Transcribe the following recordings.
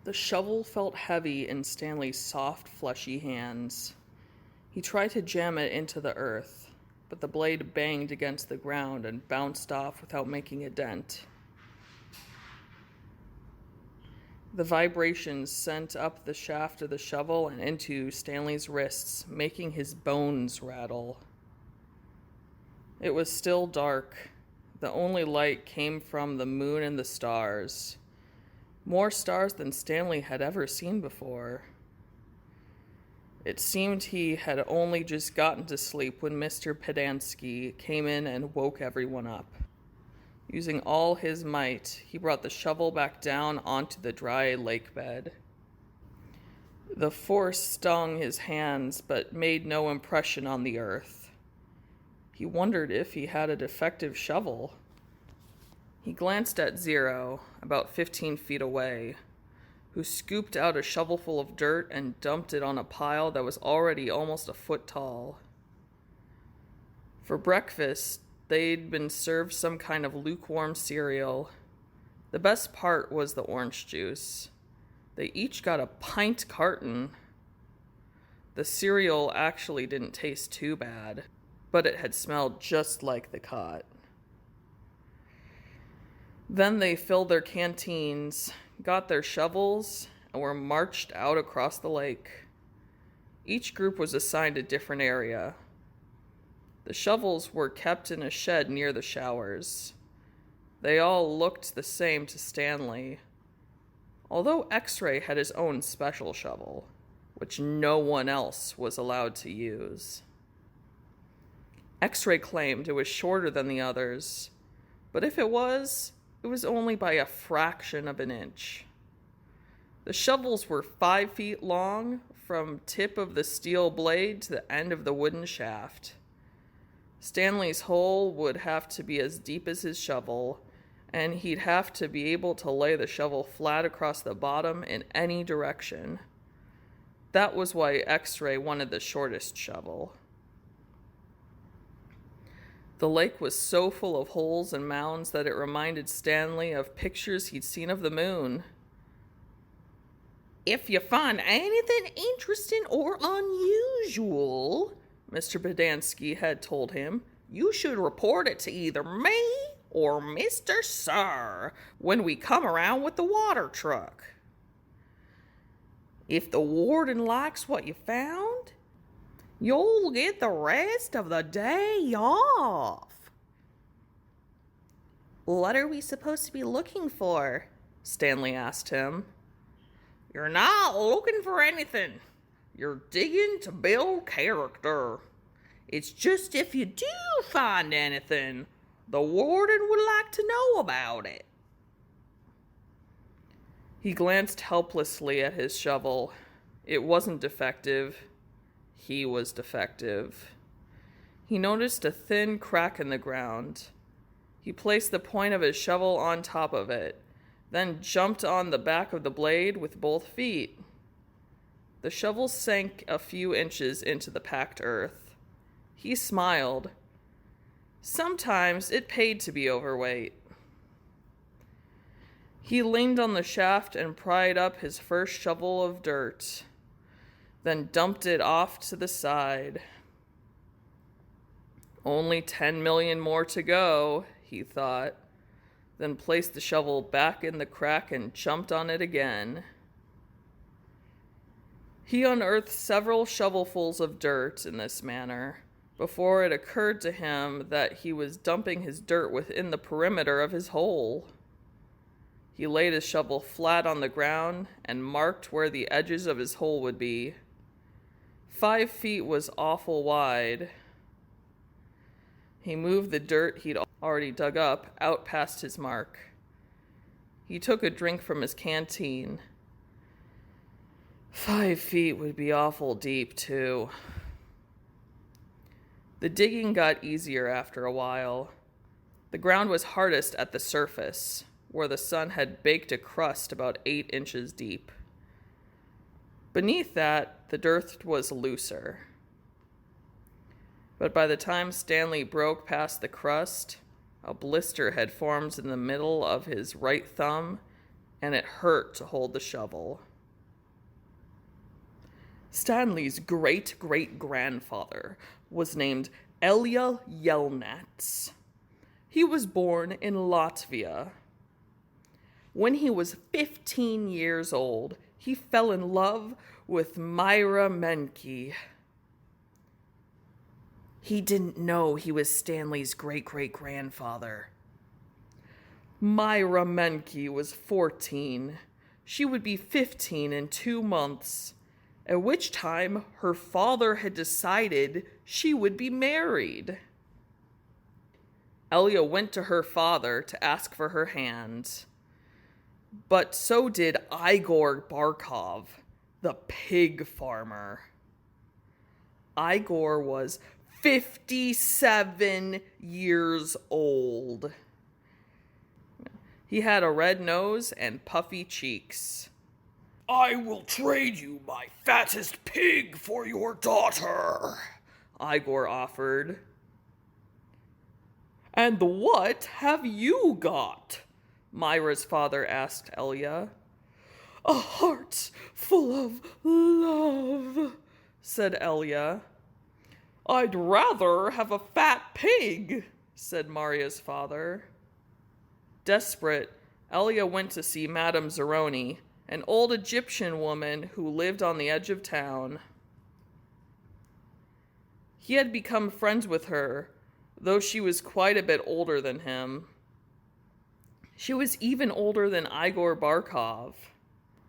The shovel felt heavy in Stanley's soft, fleshy hands. He tried to jam it into the earth, but the blade banged against the ground and bounced off without making a dent. The vibrations sent up the shaft of the shovel and into Stanley's wrists, making his bones rattle. It was still dark. The only light came from the moon and the stars. More stars than Stanley had ever seen before. It seemed he had only just gotten to sleep when Mr. Pedanski came in and woke everyone up. Using all his might, he brought the shovel back down onto the dry lake bed. The force stung his hands, but made no impression on the earth. He wondered if he had a defective shovel. He glanced at Zero, about 15 feet away, who scooped out a shovelful of dirt and dumped it on a pile that was already almost a foot tall. For breakfast, they'd been served some kind of lukewarm cereal. The best part was the orange juice. They each got a pint carton. The cereal actually didn't taste too bad, but it had smelled just like the cot. Then they filled their canteens, got their shovels, and were marched out across the lake. Each group was assigned a different area. The shovels were kept in a shed near the showers. They all looked the same to Stanley, although X-Ray had his own special shovel, which no one else was allowed to use. X-Ray claimed it was shorter than the others, but if it was only by a fraction of an inch. The shovels were 5 feet long from tip of the steel blade to the end of the wooden shaft. Stanley's hole would have to be as deep as his shovel, and he'd have to be able to lay the shovel flat across the bottom in any direction. That was why X-Ray wanted the shortest shovel. The lake was so full of holes and mounds that it reminded Stanley of pictures he'd seen of the moon. "If you find anything interesting or unusual," Mr. Pedanski had told him, "you should report it to either me or Mr. Sir when we come around with the water truck. If the warden likes what you found, you'll get the rest of the day off." "What are we supposed to be looking for?" Stanley asked him. "You're not looking for anything. You're digging to build character. It's just if you do find anything, the warden would like to know about it." He glanced helplessly at his shovel. It wasn't defective. He was defective. He noticed a thin crack in the ground. He placed the point of his shovel on top of it, then jumped on the back of the blade with both feet. The shovel sank a few inches into the packed earth. He smiled. Sometimes it paid to be overweight. He leaned on the shaft and pried up his first shovel of dirt, then dumped it off to the side. Only 10 million more to go, he thought, then placed the shovel back in the crack and jumped on it again. He unearthed several shovelfuls of dirt in this manner before it occurred to him that he was dumping his dirt within the perimeter of his hole. He laid his shovel flat on the ground and marked where the edges of his hole would be. 5 feet was awful wide. He moved the dirt he'd already dug up out past his mark. He took a drink from his canteen. 5 feet would be awful deep, too. The digging got easier after a while. The ground was hardest at the surface, where the sun had baked a crust about 8 inches deep. Beneath that, the dirt was looser. But by the time Stanley broke past the crust, a blister had formed in the middle of his right thumb and it hurt to hold the shovel. Stanley's great-great-grandfather was named Elia Yelnats. He was born in Latvia. When he was 15 years old, he fell in love with Myra Menke. He didn't know he was Stanley's great-great-grandfather. Myra Menke was 14. She would be 15 in 2 months, at which time her father had decided she would be married. Elia went to her father to ask for her hand, but so did Igor Barkov, the pig farmer. Igor was 57 years old. He had a red nose and puffy cheeks. "I will trade you my fattest pig for your daughter," Igor offered. "And what have you got?" Myra's father asked Elia. "A heart full of love," said Elia. "I'd rather have a fat pig," said Maria's father. Desperate, Elia went to see Madame Zeroni, an old Egyptian woman who lived on the edge of town. He had become friends with her, though she was quite a bit older than him. She was even older than Igor Barkov.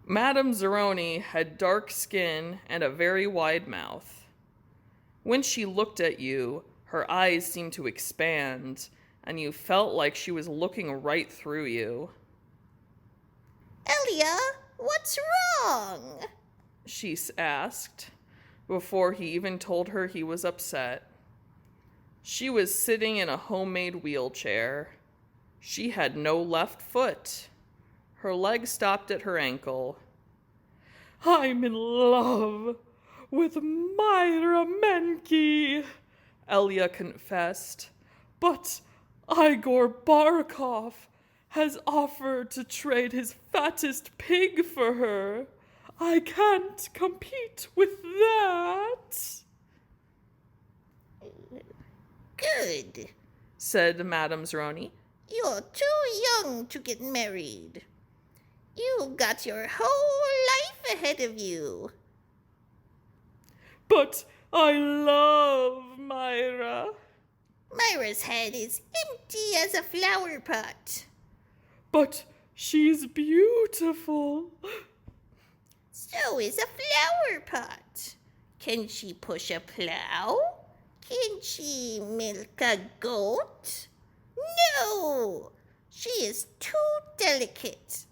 Madame Zeroni had dark skin and a very wide mouth. When she looked at you, her eyes seemed to expand, and you felt like she was looking right through you. "Elia, what's wrong?" she asked, before he even told her he was upset. She was sitting in a homemade wheelchair. She had no left foot. Her leg stopped at her ankle. "I'm in love with Myra Menke," Elia confessed. "But Igor Barkov has offered to trade his fattest pig for her. I can't compete with that." "Good," said Madame Zeroni. "You're too young to get married. You've got your whole life ahead of you." "But I love Myra." "Myra's head is empty as a flower pot." "But she's beautiful." "So is a flower pot. Can she push a plow? Can she milk a goat? No, she is too delicate.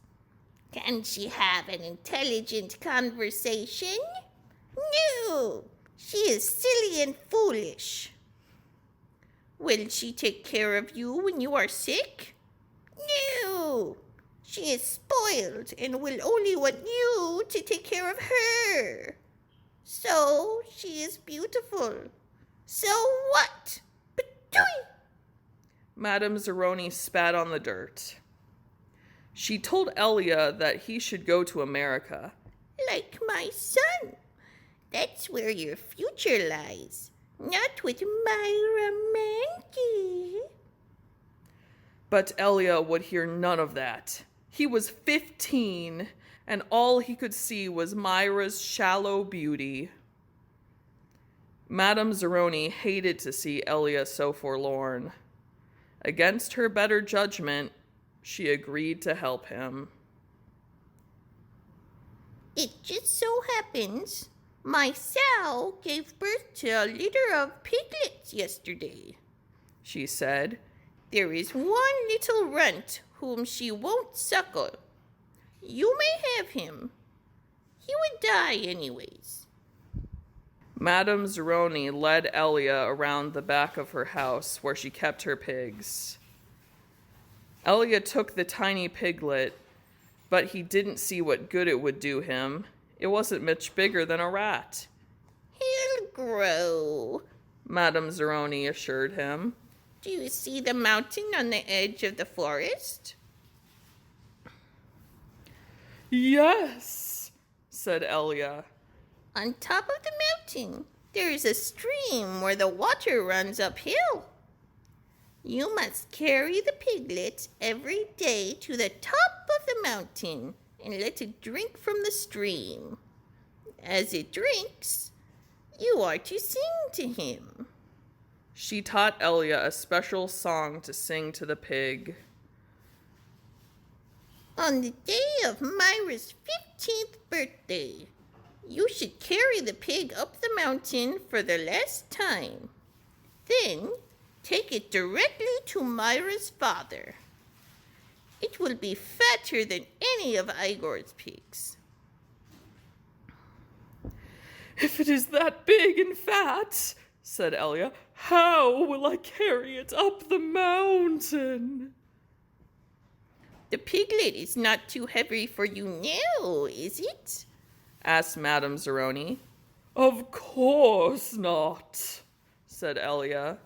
Can she have an intelligent conversation? No, she is silly and foolish. Will she take care of you when you are sick? No, she is spoiled and will only want you to take care of her. So she is beautiful. So what? Patooey! Madame Zeroni spat on the dirt. She told Elia that he should go to America. Like my son. That's where your future lies. Not with Myra Menke. But Elia would hear none of that. He was 15, and all he could see was Myra's shallow beauty. Madame Zeroni hated to see Elia so forlorn. Against her better judgment, she agreed to help him. It just so happens my sow gave birth to a litter of piglets yesterday, she said. There is one little runt whom she won't suckle. You may have him. He would die anyways. Madame Zeroni led Elia around the back of her house where she kept her pigs. Elia took the tiny piglet, but he didn't see what good it would do him. It wasn't much bigger than a rat. He'll grow, Madame Zeroni assured him. Do you see the mountain on the edge of the forest? Yes, said Elia. On top of the mountain, there is a stream where the water runs uphill. You must carry the piglet every day to the top of the mountain and let it drink from the stream. As it drinks, you are to sing to him. She taught Elia a special song to sing to the pig. On the day of Myra's 15th birthday, you should carry the pig up the mountain for the last time. Then take it directly to Myra's father. It will be fatter than any of Igor's pigs. If it is that big and fat, said Elia, how will I carry it up the mountain? The piglet is not too heavy for you now, is it? Asked Madame Zeroni. Of course not, said Elia.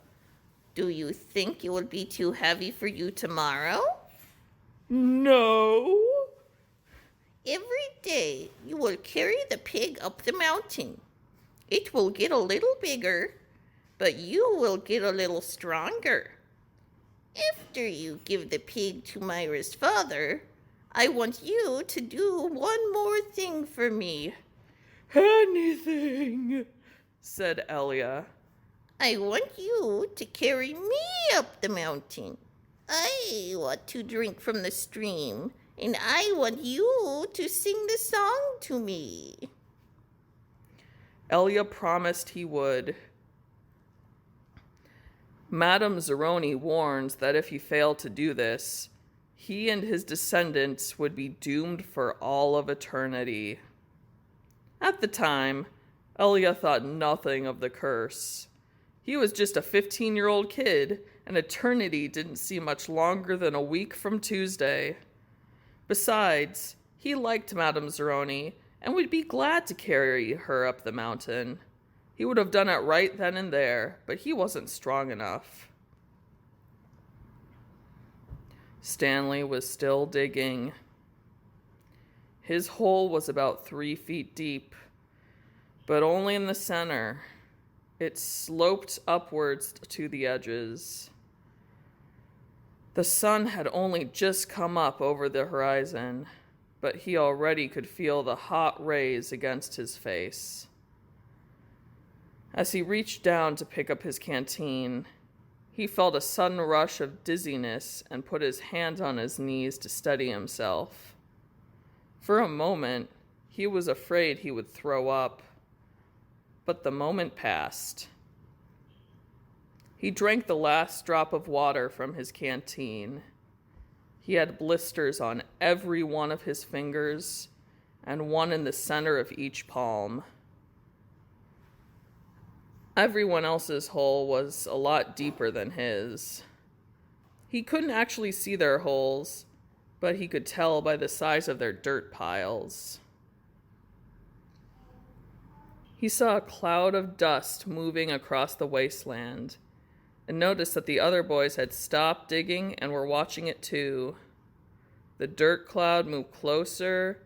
Do you think it will be too heavy for you tomorrow? No. Every day you will carry the pig up the mountain. It will get a little bigger, but you will get a little stronger. After you give the pig to Myra's father, I want you to do one more thing for me. Anything, said Elia. I want you to carry me up the mountain. I want to drink from the stream, and I want you to sing the song to me. Elia promised he would. Madame Zeroni warned that if he failed to do this, he and his descendants would be doomed for all of eternity. At the time, Elia thought nothing of the curse. He was just a 15-year-old kid, and eternity didn't seem much longer than a week from Tuesday. Besides, he liked Madame Zeroni and would be glad to carry her up the mountain. He would have done it right then and there, but he wasn't strong enough. Stanley was still digging. His hole was about 3 feet deep, but only in the center. It sloped upwards to the edges. The sun had only just come up over the horizon, but he already could feel the hot rays against his face. As he reached down to pick up his canteen, he felt a sudden rush of dizziness and put his hand on his knees to steady himself. For a moment, he was afraid he would throw up, but the moment passed. He drank the last drop of water from his canteen. He had blisters on every one of his fingers and one in the center of each palm. Everyone else's hole was a lot deeper than his. He couldn't actually see their holes, but he could tell by the size of their dirt piles. He saw a cloud of dust moving across the wasteland and noticed that the other boys had stopped digging and were watching it too. The dirt cloud moved closer,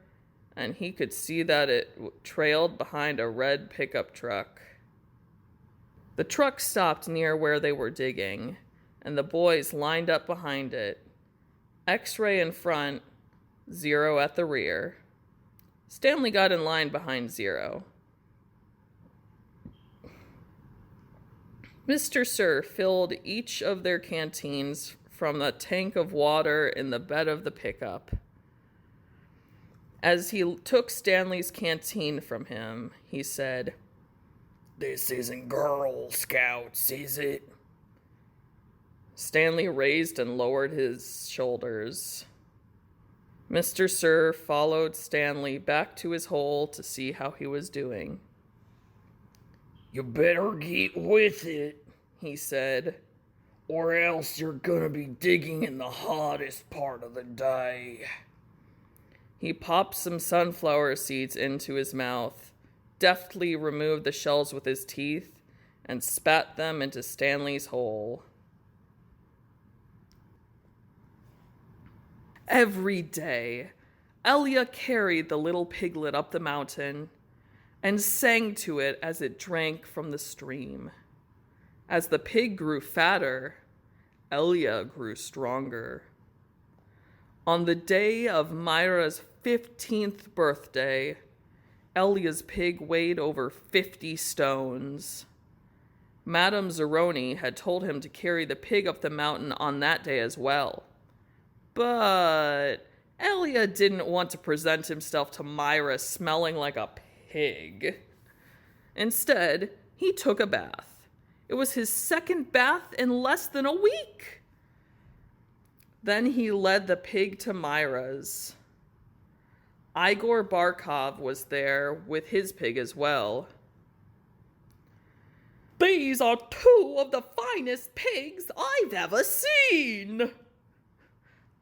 and he could see that it trailed behind a red pickup truck. The truck stopped near where they were digging, and the boys lined up behind it. X-ray in front, Zero at the rear. Stanley got in line behind Zero. Mr. Sir filled each of their canteens from a tank of water in the bed of the pickup. As he took Stanley's canteen from him, he said, This isn't Girl Scouts, is it? Stanley raised and lowered his shoulders. Mr. Sir followed Stanley back to his hole to see how he was doing. You better get with it, he said, or else you're gonna be digging in the hottest part of the day. He popped some sunflower seeds into his mouth, deftly removed the shells with his teeth, and spat them into Stanley's hole. Every day, Elia carried the little piglet up the mountain and sang to it as it drank from the stream. As the pig grew fatter, Elia grew stronger. On the day of Myra's 15th birthday, Elia's pig weighed over 50 stones. Madame Zeroni had told him to carry the pig up the mountain on that day as well. But Elia didn't want to present himself to Myra smelling like a pig. Instead, he took a bath. It was his second bath in less than a week. Then he led the pig to Myra's. Igor Barkov was there with his pig as well. "These are two of the finest pigs I've ever seen,"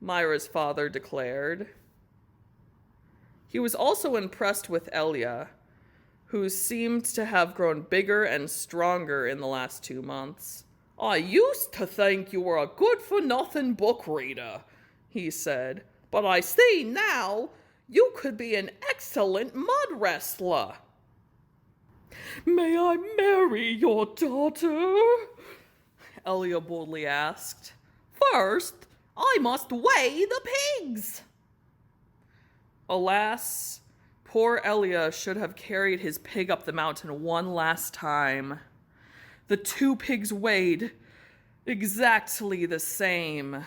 Myra's father declared. He was also impressed with Elia, who seemed to have grown bigger and stronger in the last 2 months. "I used to think you were a good-for-nothing book reader," he said, "but I see now you could be an excellent mud wrestler." "May I marry your daughter?" Elia boldly asked. "First, I must weigh the pigs." Alas, poor Elia should have carried his pig up the mountain one last time. The 2 pigs weighed exactly the same.